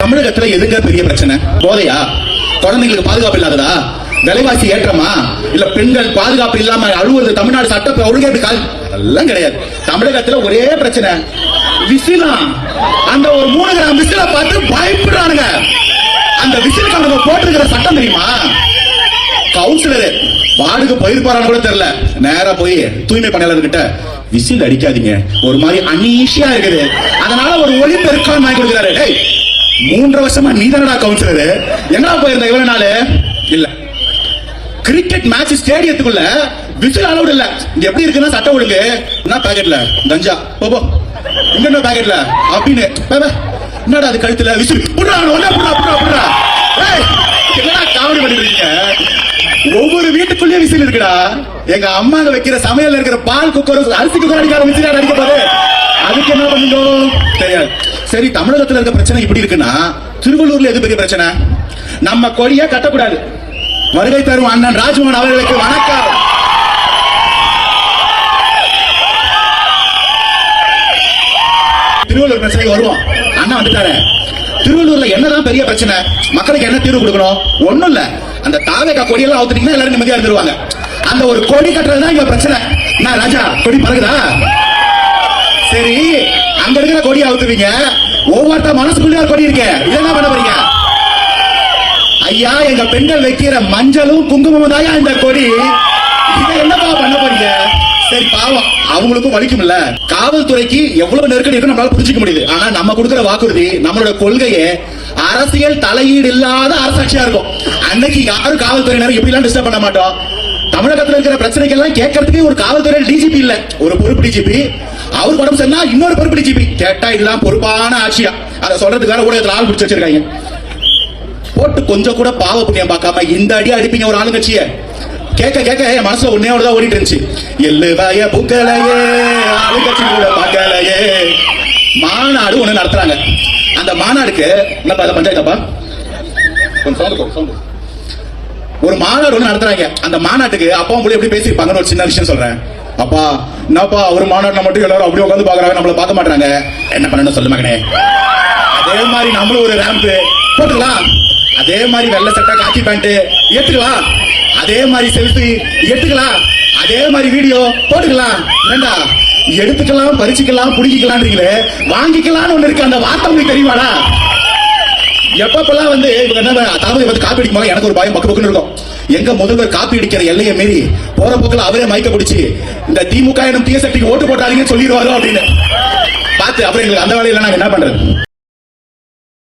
தமிழகத்துல எதுங்க பெரிய பிரச்சனை? போதையா? குழந்தைங்களுக்கு பாதுகாப்பு இல்லாததா? விலைவாசி ஏற்றமா? இல்ல பெண்கள் பாதுகாப்பு இல்லாம அழுவது தமிழ்நாடு சட்ட ஒழுங்கே எல்லாம் கிடையாது. தமிழகத்துல ஒரே பிரச்சனை விசிலா. அந்த ஒரு 3 கிராம் விசில பார்த்து பயப்படுறானுங்க. அந்த விசிலுக்கு அவங்க போட்டிருக்கிற சட்டம் தெரியுமா? கவுன்சிலர் வார்டுக்கு போயிருப்பாரான்னு கூட தெரியல. நேரா போய் தூய்மை பணியாளர்கிட்ட விசில் அடிக்காதீங்க, ஒரு மாதிரி அனீஷியா இருக்குது, அதனால ஒரு ஒளி பெருக்கான் வாங்கி கொடுக்கிறாரு. 3 வருஷமா நீதானடா கவுன்சிலர், எங்கடா போயிருந்த இவ்வளவு நாள்? இல்ல கிரிக்கெட் மேட்ச் ஸ்டேடியத்துக்குள்ள விசில் அலௌட் இல்ல. இங்க எப்படி இருக்குன்னா சட்டம் ஒழுங்கு என்ன பாக்கெட்ல கஞ்சா போபோ இங்க என்ன பாக்கெட்ல அப்படின்னு என்னடா அது கழுத்துல விசில் புடுறா ஒண்ணா புடுறா புடுறா புடுறா. ஏய் என்னடா காமெடி பண்ணிட்டு இருக்கீங்க? ஒவ்வொரு வீட்டுக்குள்ளேயே விசில் இருக்குடா. எங்க அம்மாங்க வைக்கிற சமையல்ல இருக்கிற பால் குக்கர் அரிசி குக்கர் அடிக்காத விசில் அடிக்க போது அதுக்கு என்ன பண்ணுங்க தெரியாது. சரி, தமிழகத்துல இருக்க பிரச்சனை இப்படி இருக்குன்னா திருவள்ளூர்ல எது பெரிய பிரச்சனை? நம்ம கொடியை கட்டக்கூடாது. வருகை தரும் அண்ணன் ராஜ்மோகன் அவர்களுக்கு வணக்கம். திருவள்ளூர் பிரச்சனைக்கு வருவோம். அண்ணா வந்துட்டாரு. திருவள்ளூர்ல என்னதான் பெரிய பிரச்சனை? மக்களுக்கு என்ன தீர்வு கொடுக்கணும்? ஒண்ணும் இல்ல, அந்த தாவேகா கொடியெல்லாம் அவுத்துட்டீங்கன்னா எல்லாரும் நிம்மதியா இருந்துருவாங்க. அந்த ஒரு கொடி கட்டுறதுதான் இங்க பிரச்சனை. நான் ராஜா கொடி பறகுதா? சரி, அங்க இருக்கிற கொடி அவுத்துவீங்க, ஒவ்வொருத்த மனசுக்குள்ளே ஒரு கொடி இருக்கு, இதெல்லாம் பண்ண போறீங்க? ஐயா, எங்க பெண்கள் வைக்கிற மஞ்சளும் குங்குமமும் தாயா இந்த கொடி, இதை என்னப்பா பண்ண போறீங்க? சரி, பாவம் அவங்களுக்கும் வலிக்கும்ல. காவல்துறைக்கு எவ்வளவு நெருக்கடி இருக்கு நம்மளால புரிஞ்சுக்க முடியுது. ஆனா நம்ம கொடுக்கிற வாக்குறுதி, நம்மளோட கொள்கையே அரசியல் தலையீடு இல்லாத அரசாட்சியா இருக்கும். அன்னைக்கு யாரும் காவல்துறையினர் எப்படி எல்லாம் டிஸ்டர்ப் பண்ண மாட்டோம். தமிழகத்தில் இருக்கிற பிரச்சனைகள்லாம் கேட்கறதுக்கு ஒரு காவல்துறை டிஜிபி இல்ல, ஒரு பொறுப்பு டிஜிபி. அவர் உடம்பு சொன்னா இன்னொரு பொறுப்பு டிஜிபி. கேட்டா இதெல்லாம் பொறுப்பான ஆட்சியா? அதை சொல்றதுக்காக ஊடகத்தில் ஆள் பிடிச்சு வச்சிருக்காங்க. போட்டு கொஞ்சம் கூட பாவ புண்ணியம் பார்க்காம இந்த அடி அடிப்பீங்க ஒரு ஆளுங்கட்சிய. கேட்க கேட்க என் மனசுல ஒன்னே தான் ஓடிட்டு இருந்துச்சு. எள்ளுவாய புக்கலையே ஆளுங்கட்சி கூட பார்க்கலையே. மாநாடு ஒண்ணு நடத்துறாங்க. அந்த மாநாடுக்கு என்னப்பா பஞ்சாயத்தாப்பா ஒரு மாநாடு ஒண்ணு நடத்துறாங்க. அந்த மாநாட்டுக்கு அப்பாவும் கூட எப்படி பேசியிருப்பாங்கன்னு ஒரு சின்ன விஷயம் சொல்றேன். அப்பா என்னப்பா ஒரு மாநாடு மட்டும் எல்லாரும் அப்படியே உட்காந்து பாக்குறாங்க, நம்மள பார்க்க மாட்டாங்க, என்ன பண்ணணும் சொல்லு மகனே? அதே மாதிரி நம்மளும் ஒரு ரேம்ப் போட்டுக்கலாம், அதே மாதிரி வெள்ளை சட்டை காக்கி பேண்ட் ஏத்துக்கலாம், அதே மாதிரி செல்ஃபி எடுத்துக்கலாம், அதே மாதிரி வீடியோ போட்டுக்கலாம். ஏண்டா எடுத்துக்கலாம், பறிச்சுக்கலாம், புடிக்கலாம், வாங்கிக்கலாம்னு ஒண்ணு இருக்கு. அந்த வார்த்தை உங்களுக்கு தெரியுமாடா? எப்பப்பெல்லாம் வந்து தளபதி பத்தி காப்பி அடிக்கும் போது எனக்கு ஒரு பயம் பக்கு பக்குன்னு இருக்கும். எங்க முதல்வர் காப்பி அடிக்கிற எல்லையை மீறி போற போக்கில் அவரே மயக்க பிடிச்சி இந்த திமுக எனும் தீய சக்திக்கு ஓட்டு போட்டாதீங்கன்னு சொல்லிடுவாரோ அப்படின்னு பார்த்து அப்புறம் எங்களுக்கு அந்த வேலையில நாங்க என்ன பண்றது?